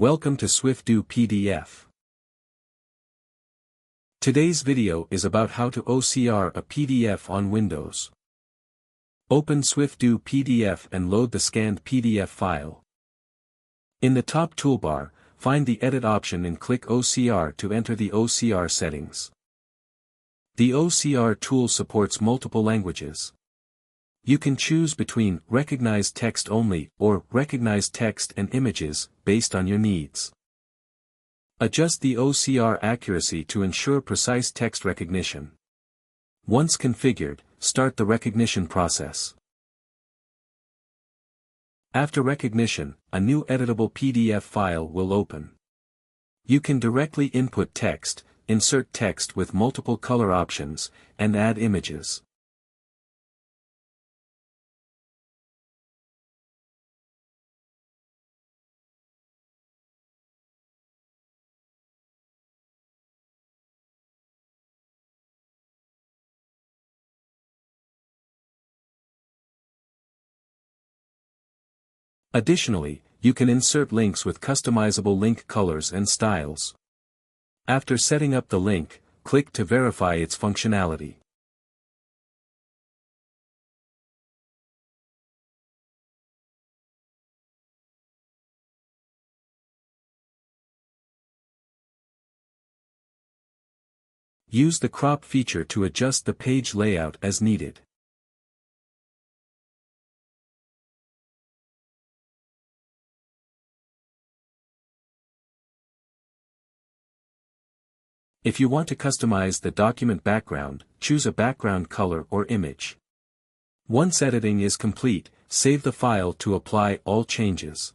Welcome to SwifDoo PDF. Today's video is about how to OCR a PDF on Windows. Open SwifDoo PDF and load the scanned PDF file. In the top toolbar, find the Edit option and click OCR to enter the OCR settings. The OCR tool supports multiple languages. You can choose between Recognize Text Only or Recognize Text and Images, based on your needs. Adjust the OCR accuracy to ensure precise text recognition. Once configured, start the recognition process. After recognition, a new editable PDF file will open. You can directly input text, insert text with multiple color options, and add images. Additionally, you can insert links with customizable link colors and styles. After setting up the link, click to verify its functionality. Use the crop feature to adjust the page layout as needed. If you want to customize the document background, choose a background color or image. Once editing is complete, save the file to apply all changes.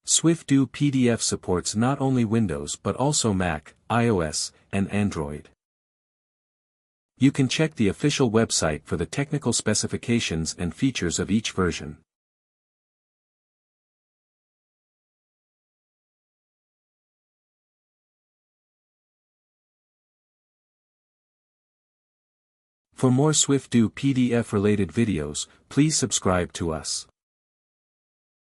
SwifDoo PDF supports not only Windows but also Mac, iOS, and Android. You can check the official website for the technical specifications and features of each version. For more SwifDoo PDF related videos, please subscribe to us.